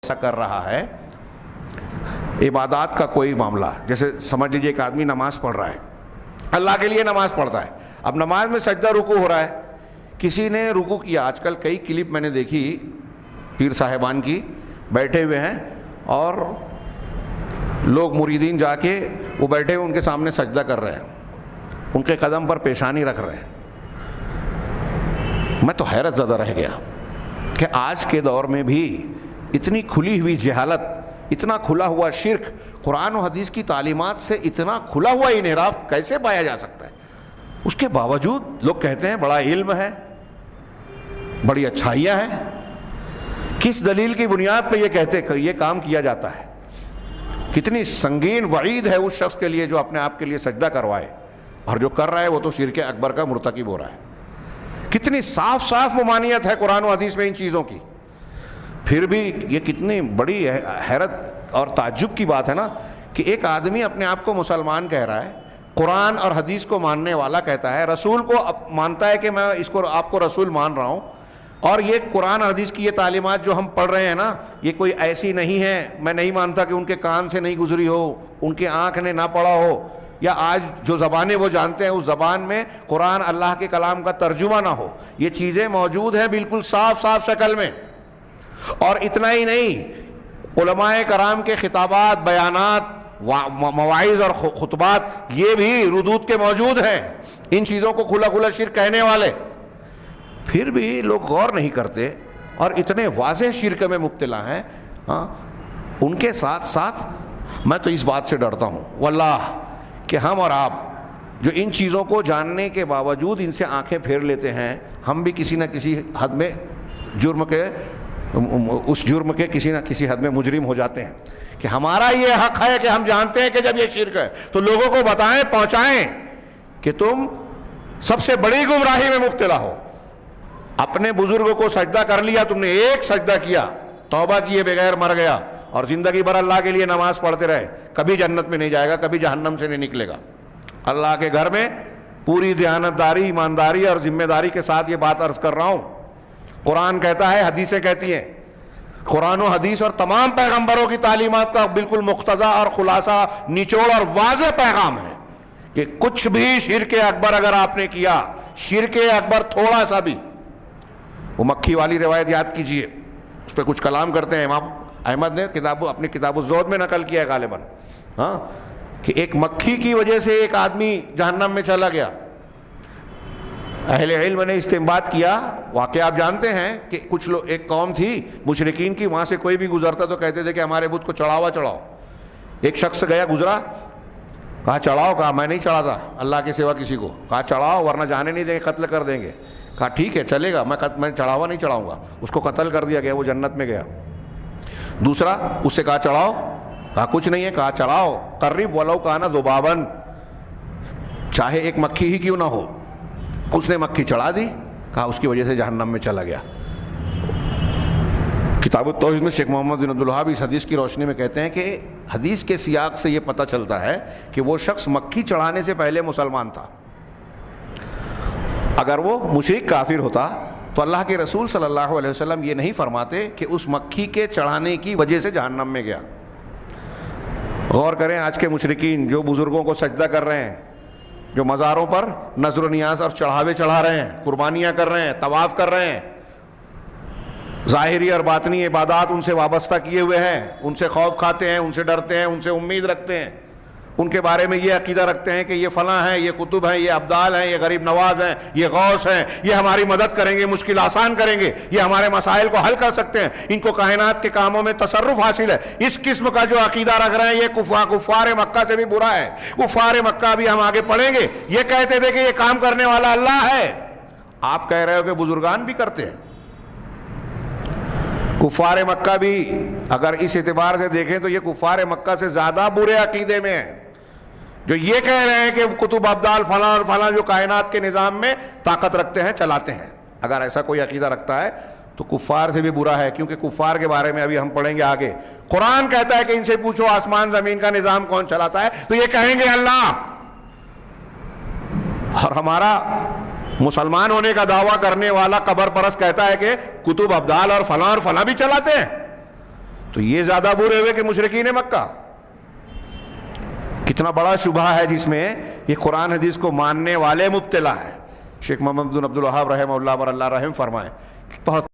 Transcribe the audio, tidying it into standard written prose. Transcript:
ایسا کر رہا ہے عبادات کا کوئی معاملہ، جیسے سمجھ لیجیے ایک آدمی نماز پڑھ رہا ہے، اللہ کے لیے نماز پڑھتا ہے، اب نماز میں سجدہ رکوع ہو رہا ہے، کسی نے رکوع کیا، آج کل کئی کلپ میں نے دیکھی پیر صاحبان کی، بیٹھے ہوئے ہیں اور لوگ مریدین جا کے وہ بیٹھے ہوئے ان کے سامنے سجدہ کر رہے ہیں، ان کے قدم پر پیشانی رکھ رہے ہیں۔ میں تو حیرت زدہ رہ گیا کہ آج کے دور میں بھی اتنی کھلی ہوئی جہالت، اتنا کھلا ہوا شرک، قرآن و حدیث کی تعلیمات سے اتنا کھلا ہوا انحراف کیسے پایا جا سکتا ہے؟ اس کے باوجود لوگ کہتے ہیں بڑا علم ہے، بڑی اچھائیاں ہیں۔ کس دلیل کی بنیاد پہ یہ کہتے کہ یہ کام کیا جاتا ہے؟ کتنی سنگین وعید ہے اس شخص کے لیے جو اپنے آپ کے لیے سجدہ کروائے، اور جو کر رہا ہے وہ تو شرک اکبر کا مرتکب ہو رہا ہے۔ کتنی صاف صاف ممانعت ہے قرآن و حدیث میں ان چیزوں کی، پھر بھی یہ کتنی بڑی حیرت اور تعجب کی بات ہے نا کہ ایک آدمی اپنے آپ کو مسلمان کہہ رہا ہے، قرآن اور حدیث کو ماننے والا کہتا ہے، رسول کو مانتا ہے کہ میں اس کو آپ کو رسول مان رہا ہوں، اور یہ قرآن اور حدیث کی یہ تعلیمات جو ہم پڑھ رہے ہیں نا یہ کوئی ایسی نہیں ہے، میں نہیں مانتا کہ ان کے کان سے نہیں گزری ہو، ان کی آنکھ نے نہ پڑھا ہو، یا آج جو زبانیں وہ جانتے ہیں اس زبان میں قرآن اللہ کے کلام کا ترجمہ نہ ہو، یہ چیزیں موجود ہیں بالکل صاف صاف شکل میں۔ اور اتنا ہی نہیں، علماء کرام کے خطابات، بیانات، مواعظ اور خطبات یہ بھی ردود کے موجود ہیں، ان چیزوں کو کھلا کھلا شرک کہنے والے، پھر بھی لوگ غور نہیں کرتے اور اتنے واضح شرک میں مبتلا ہیں۔ ان کے ساتھ ساتھ میں تو اس بات سے ڈرتا ہوں واللہ کہ ہم اور آپ جو ان چیزوں کو جاننے کے باوجود ان سے آنکھیں پھیر لیتے ہیں، ہم بھی کسی نہ کسی حد میں اس جرم کے کسی نہ کسی حد میں مجرم ہو جاتے ہیں کہ ہمارا یہ حق ہے کہ ہم جانتے ہیں کہ جب یہ شرک ہے تو لوگوں کو بتائیں، پہنچائیں کہ تم سب سے بڑی گمراہی میں مبتلا ہو۔ اپنے بزرگوں کو سجدہ کر لیا، تم نے ایک سجدہ کیا، توبہ کیے بغیر مر گیا اور زندگی بھر اللہ کے لیے نماز پڑھتے رہے، کبھی جنت میں نہیں جائے گا، کبھی جہنم سے نہیں نکلے گا۔ اللہ کے گھر میں پوری دیانتداری، ایمانداری اور ذمہ داری کے ساتھ یہ بات عرض کر رہا ہوں۔ قرآن کہتا ہے، حدیثیں کہتی ہیں، قرآن و حدیث اور تمام پیغمبروں کی تعلیمات کا بالکل مقتضا اور خلاصہ، نچوڑ اور واضح پیغام ہے کہ کچھ بھی شرک اکبر اگر آپ نے کیا، شرک اکبر تھوڑا سا بھی، وہ مکھی والی روایت یاد کیجئے، اس پہ کچھ کلام کرتے ہیں امام احمد نے اپنی کتاب الزہد میں نقل کیا ہے غالباً، کہ ایک مکھی کی وجہ سے ایک آدمی جہنم میں چلا گیا۔ اہل علم نے استنباط کیا، واقعہ آپ جانتے ہیں کہ کچھ لوگ، ایک قوم تھی مشرکین کی، وہاں سے کوئی بھی گزرتا تو کہتے تھے کہ ہمارے بت کو چڑھاوا چڑھاؤ۔ ایک شخص گیا گزرا، کہا چڑھاؤ، کہا میں نہیں چڑھاتا اللہ کے سوا کسی کو، کہا چڑھاؤ ورنہ جانے نہیں دیں گے، قتل کر دیں گے، کہا ٹھیک ہے چلے گا، میں چڑھاوا نہیں چڑھاؤں گا، اس کو قتل کر دیا گیا، وہ جنت میں گیا۔ دوسرا، اس سے کہا چڑھاؤ، کہا کچھ نہیں ہے، کہا چڑھاؤ، قریب ولو کانا ذبابن، چاہے ایک مکھی ہی کیوں نہ ہو، اس نے مکھی چڑھا دی، کہا اس کی وجہ سے جہنم میں چلا گیا۔ کتاب التوحید میں شیخ محمد بن عبدالوہاب اس حدیث کی روشنی میں کہتے ہیں کہ حدیث کے سیاق سے یہ پتہ چلتا ہے کہ وہ شخص مکھی چڑھانے سے پہلے مسلمان تھا۔ اگر وہ مشرک کافر ہوتا تو اللہ کے رسول صلی اللہ علیہ وسلم یہ نہیں فرماتے کہ اس مکھی کے چڑھانے کی وجہ سے جہنم میں گیا۔ غور کریں، آج کے مشرکین جو بزرگوں کو سجدہ کر رہے ہیں، جو مزاروں پر نذر و نیاز اور چڑھاوے چڑھا رہے ہیں، قربانیاں کر رہے ہیں، طواف کر رہے ہیں، ظاہری اور باطنی عبادات ان سے وابستہ کیے ہوئے ہیں، ان سے خوف کھاتے ہیں، ان سے ڈرتے ہیں، ان سے امید رکھتے ہیں، ان کے بارے میں یہ عقیدہ رکھتے ہیں کہ یہ فلاں ہیں، یہ کتب ہیں، یہ ابدال ہیں، یہ غریب نواز ہیں، یہ غوث ہیں، یہ ہماری مدد کریں گے، مشکل آسان کریں گے، یہ ہمارے مسائل کو حل کر سکتے ہیں، ان کو کائنات کے کاموں میں تصرف حاصل ہے۔ اس قسم کا جو عقیدہ رکھ رہے ہیں یہ کفار مکہ سے بھی برا ہے۔ کفار مکہ بھی ہم آگے پڑھیں گے، یہ کہتے تھے کہ یہ کام کرنے والا اللہ ہے، آپ کہہ رہے ہو کہ بزرگان بھی کرتے ہیں۔ کفار مکہ بھی اگر اس اعتبار سے دیکھیں تو یہ کفار مکہ سے زیادہ برے عقیدے میں ہیں، جو یہ کہہ رہے ہیں کہ کتب ابدال فلاں اور فلاں جو کائنات کے نظام میں طاقت رکھتے ہیں، چلاتے ہیں۔ اگر ایسا کوئی عقیدہ رکھتا ہے تو کفار سے بھی برا ہے، کیونکہ کفار کے بارے میں ابھی ہم پڑھیں گے آگے۔ قرآن کہتا ہے کہ ان سے پوچھو آسمان زمین کا نظام کون چلاتا ہے، تو یہ کہیں گے اللہ۔ اور ہمارا مسلمان ہونے کا دعویٰ کرنے والا قبر پرست کہتا ہے کہ کتب ابدال اور فلاں بھی چلاتے ہیں، تو یہ زیادہ برے ہوئے کہ مشرکین مکہ. کتنا بڑا شبہ ہے جس میں یہ قرآن حدیث کو ماننے والے مبتلا ہیں. شیخ محمد بن عبد الوہاب رحمہ اللہ اور اللہ رحم فرمائیں، بہت